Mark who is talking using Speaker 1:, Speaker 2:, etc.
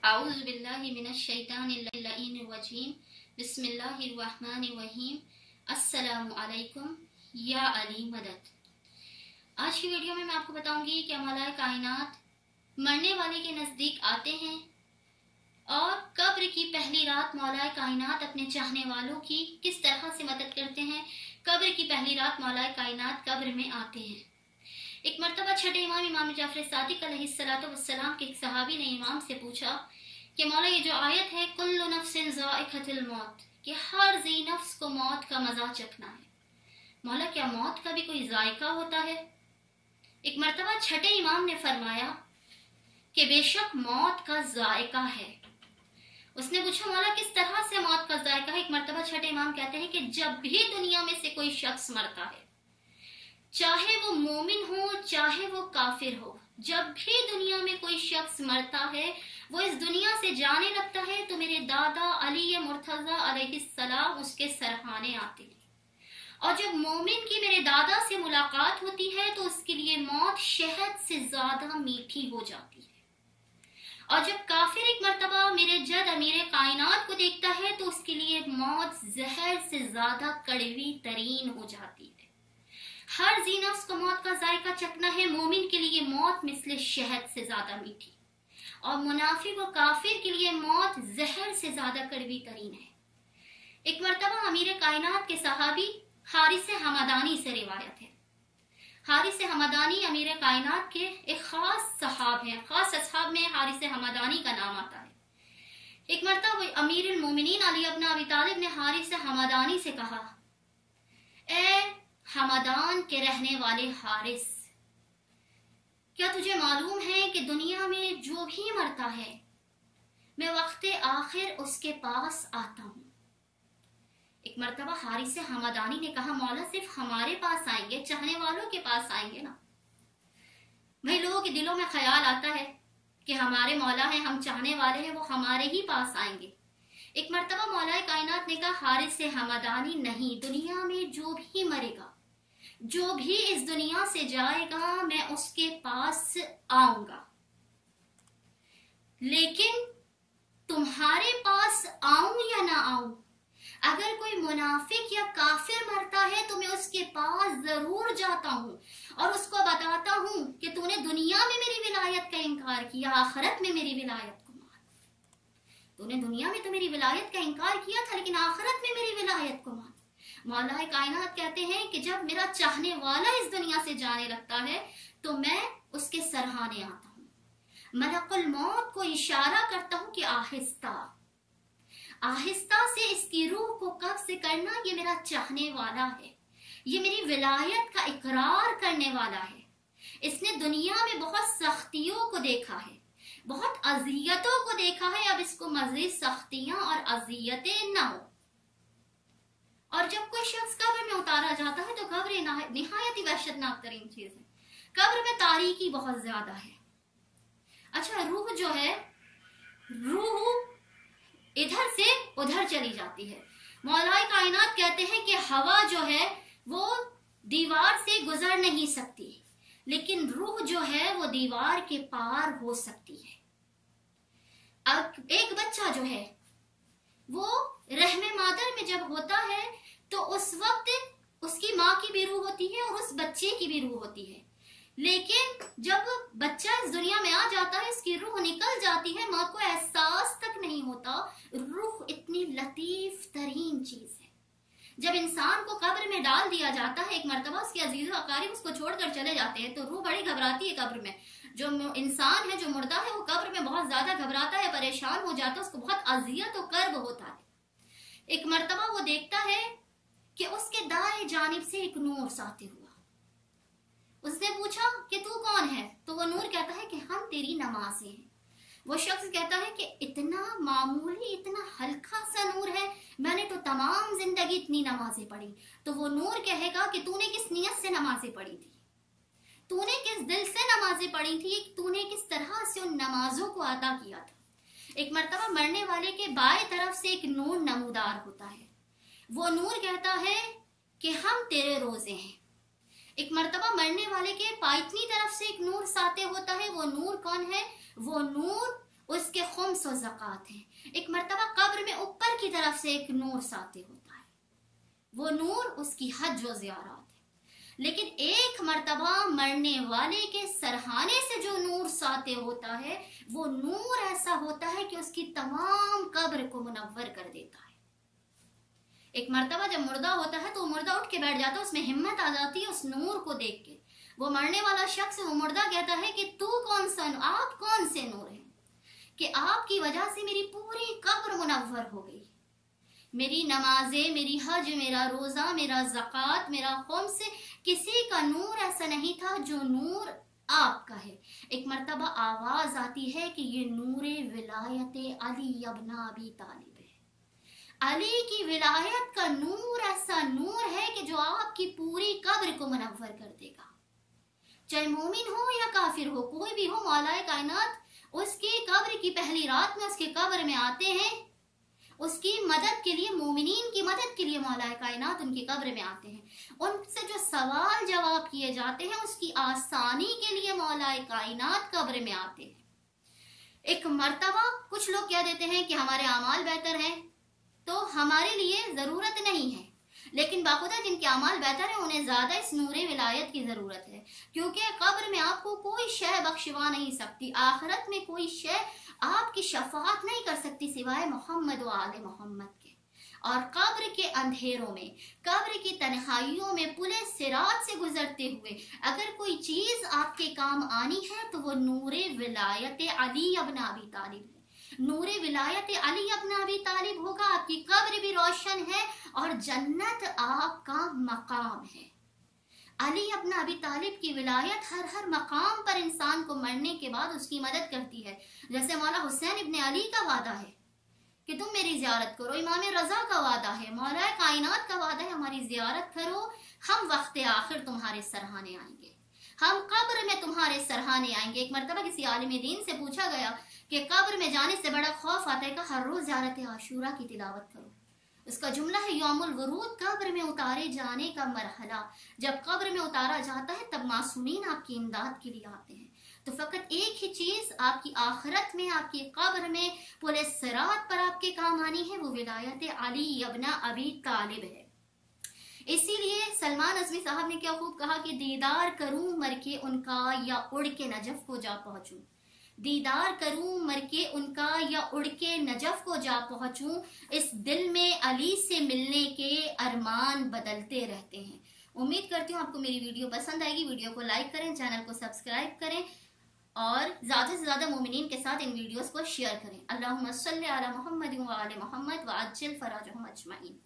Speaker 1: अऊज़ु बिल्लाहि मिनश्शैतानिर्रजीम बिस्मिल्लाहिर्रहमानिर्रहीम अस्सलामु अलैकुम या अली मदद। आज की वीडियो में मैं आपको बताऊंगी कि मौला कायनात मरने वाले के नजदीक आते हैं और कब्र की पहली रात मौला कायनात अपने चाहने वालों की किस तरह से मदद करते हैं। कब्र की पहली रात मौला कायनात कब्र में आते हैं। एक मर्तबा छठे इमाम जाफर सादिक अलैहिस्सलाम के एक सहाबी ने इमाम से पूछा कि मौला ये जो आयत है कुल्लु नफ्सिन ज़ाइक़तुल मौत, कि हर ज़ी नफ्स को मौत का मजा चखना है, मौला क्या मौत का भी कोई जायका होता है? एक मर्तबा छठे इमाम ने फरमाया कि बेशक मौत का जायका है। उसने पूछा मौला किस तरह से मौत का जायका है? एक मर्तबा छठे इमाम कहते हैं कि जब भी दुनिया में से कोई शख्स मरता है, चाहे वो मोमिन हो चाहे वो काफिर हो, जब भी दुनिया में कोई शख्स मरता है वो इस दुनिया से जाने लगता है तो मेरे दादा अली मुर्तजा अलैहिस्सलाम उसके सरहाने आते हैं। और जब मोमिन की मेरे दादा से मुलाकात होती है तो उसके लिए मौत शहद से ज्यादा मीठी हो जाती है। और जब काफिर एक मर्तबा मेरे जद अमीर कायनात को देखता है तो उसके लिए मौत जहर से ज्यादा कड़वी तरीन हो जाती है। हर जी नफ्स को मौत का जायका चखना है। मोमिन के लिए मौत मिसले शहद से ज्यादा मीठी और मुनाफिक और काफिर के लिए मौत जहर से ज्यादा कड़वी तरीन है। एक मर्तबा अमीर कायनात के सहाबी हारिस हमदानी से रिवायत है। हारिस हमदानी अमीर कायनात के एक खास सहाब हैं। खास असहाब में हारिस हमदानी का नाम आता है। एक मर्तबा अमीर मोमिनीन अली इब्न अबी तालिब ने हारिस हमदानी से कहा, ए हमदान के रहने वाले हारिस, क्या तुझे मालूम है कि दुनिया में जो भी मरता है मैं वक्ते आखिर उसके पास आता हूं। एक मर्तबा हारिस हमदानी ने कहा, मौला सिर्फ हमारे पास आएंगे, चाहने वालों के पास आएंगे ना? भाई लोगों के दिलों में ख्याल आता है कि हमारे मौला हैं, हम चाहने वाले हैं, वो हमारे ही पास आएंगे। एक मर्तबा मौला कायनात ने कहा, हारिस हमदानी नहीं, दुनिया में जो भी मरेगा, जो भी इस दुनिया से जाएगा मैं उसके पास आऊंगा, लेकिन तुम्हारे पास आऊं या ना आऊं, अगर कोई मुनाफिक या काफिर मरता है तो मैं उसके पास जरूर जाता हूं और उसको बताता हूं कि तूने दुनिया में मेरी विलायत का इनकार किया, आखिरत में मेरी विलायत को मान। तूने दुनिया में तो मेरी विलायत का इनकार किया था लेकिन आखिरत में मेरी विलायत को मान। मौला कायनात कहते हैं कि जब मेरा चाहने वाला इस दुनिया से जाने लगता है तो मैं उसके सरहाने आता हूं। मलकुल मौत को इशारा करता हूं कि आहिस्ता आहिस्ता से इसकी रूह को कब्ज़ करना, ये मेरा चाहने वाला है, ये मेरी विलायत का इकरार करने वाला है। इसने दुनिया में बहुत सख्तियों को देखा है, बहुत अजियतों को देखा है, अब इसको मजीद सख्तियां और अजियतें ना हो। और जब कोई शख्स कब्र में उतारा जाता है तो कब्र निहायत ही वहशतनाक तरीन चीज है। कब्र में तारीकी बहुत ज्यादा है। अच्छा, रूह जो है, रूह इधर से उधर चली जाती है। मौला कायनात कहते हैं कि हवा जो है वो दीवार से गुजर नहीं सकती, लेकिन रूह जो है वो दीवार के पार हो सकती है। अब एक बच्चा जो है वो रहमे मादर में जब होता है तो उस वक्त उसकी माँ की भी रूह होती है और उस बच्चे की भी रूह होती है, लेकिन जब बच्चा इस दुनिया में आ जाता है इसकी रूह निकल जाती है, माँ को एहसास तक नहीं होता। रूह इतनी लतीफ तरीन चीज है। जब इंसान को कब्र में डाल दिया जाता है, एक मर्तबा उसके अजीज़ो अकारीब उसको छोड़कर चले जाते हैं तो रूह बड़ी घबराती है। कब्र में जो इंसान है, जो मुर्दा है, वो कब्र में बहुत ज्यादा घबराता है, परेशान हो जाता है, उसको बहुत अजियत और कर्ब होता है। एक मर्तबा वो देखता है कि उसके दाएं जानिब से एक नूर साते हुआ। उसने पूछा कि तू कौन है? तो वो नूर कहता है कि हम तेरी नमाज़ें हैं। वो शख्स कहता है कि इतना मामूली, इतना हल्का सा नूर है, मैंने तो तमाम जिंदगी इतनी नमाजें पढ़ी। तो वो नूर कहेगा कि तूने किस नियत से नमाजें पढ़ी थी, तूने किस दिल से नमाजें पढ़ी थी, तूने किस तरह से उन नमाजों को अदा किया था। एक मर्तबा मरने वाले के बाएं तरफ से एक नूर नमूदार होता है। वो नूर कहता है कि हम तेरे रोजे हैं। एक मर्तबा मरने वाले के पाइतनी तरफ से एक नूर साते होता है। वो नूर कौन है? वो नूर उसके खुम खुम्स और ज़कात है। एक मर्तबा कब्र में ऊपर की तरफ से एक नूर साते होता है, वो नूर उसकी हज व ज़ियारत है। लेकिन एक मर्तबा मरने वाले के सरहाने से जो नूर साते होता है, वो नूर ऐसा होता है कि उसकी तमाम कब्र को मुनव्वर कर देता है। एक मर्तबा जब मुर्दा होता है तो मुर्दा उठ के बैठ जाता है, उसमें हिम्मत आ जाती है उस नूर को देख के। वो मरने वाला शख्स, वो मुर्दा कहता है कि तू कौन सा, आप कौन से नूर हैं कि आपकी वजह से मेरी पूरी कब्र मुनव्वर हो गई। मेरी नमाजें, मेरी हज, मेरा रोजा, मेरा ज़कात, मेरा खुम्स, किसी का नूर ऐसा नहीं था जो नूर आपका है। एक मर्तबा आवाज आती है कि ये नूरे विलायत अली इब्न अबी तालिब है। अली की विलायत का नूर ऐसा नूर है कि जो आपकी पूरी कब्र को मुनव्वर कर देगा। चाहे मोमिन हो या काफिर हो, कोई भी हो, मौलाए कायनात उसकी कब्र की पहली रात में उसके कब्र में आते हैं, उसकी मदद के लिए, मोमिनीन की मदद के लिए मौलाए कायनात उनकी कब्र में आते हैं। उनसे जो सवाल जवाब किए जाते हैं उसकी आसानी के लिए मौलाए कायनात कब्र में आते हैं। एक मर्तबा कुछ लोग कह देते हैं कि हमारे अमाल बेहतर हैं तो हमारे लिए जरूरत नहीं है, लेकिन बाखुदा जिनके अमाल बेहतर है उन्हें ज्यादा इस नूरे विलायत की जरूरत है, क्योंकि कब्र में आपको कोई शय बख्शवा नहीं सकती, आखिरत में कोई शय आपकी शफाअत नहीं कर सकती सिवाय मोहम्मद व आले मोहम्मद के। और कब्र के अंधेरों में, कब्र की तन्हाइयों में पुले सिरात से गुजरते हुए अगर कोई चीज आपके काम आनी है तो वो नूरे विलायत अली इब्न अबी तालिब है। नूरे विलायत अली इब्न अबी तालिब होगा, आपकी कब्र भी रोशन है और जन्नत आपका मकाम है। अली इब्न अबी तालिब की विलायत हर मकाम पर इंसान को मरने के बाद उसकी मदद करती है। जैसे मौला हुसैन इब्न अली का वादा है कि तुम मेरी जियारत करो, इमाम रजा का वादा है, मौला कायनात का वादा है, हमारी जियारत करो, हम वक्त आखिर तुम्हारे सरहाने आएंगे, हम कब्र में तुम्हारे सरहाने आएंगे। एक मर्तबा किसी आलिम दीन से पूछा गया कि कब्र में जाने से बड़ा खौफ आता है कि हर रोज जियारत आशूरा की तिलावत करो। उसका जुमला है यौमुल वरूद, कब्र में उतारे जाने का मरहला। जब कब्र में उतारा जाता है तब मासूमीन आपकी इमदाद के लिए आते हैं। तो फकत एक ही चीज आपकी आखिरत में, आपकी कब्र में, पुलिस सिरात पर आपके काम आनी है, वो विलायत अली इब्न अबी तालिब है। इसीलिए सलमान अज़मी साहब ने क्या खूब कहा कि दीदार करूं मर के उनका या उड़ के नजफ को जा पहुंचूं, दीदार करूं मर के उनका या उड़ के नजफ को जा पहुंचूं, इस दिल में अली से मिलने के अरमान बदलते रहते हैं। उम्मीद करती हूँ आपको मेरी वीडियो पसंद आएगी। वीडियो को लाइक करें, चैनल को सब्सक्राइब करें और ज्यादा से ज्यादा मोमिनीन के साथ इन वीडियोस को शेयर करें। अल्लाहुम्मा सल्ली अला मुहम्मद व आले मुहम्मद व अज्जिल फराजहुम अजमईन।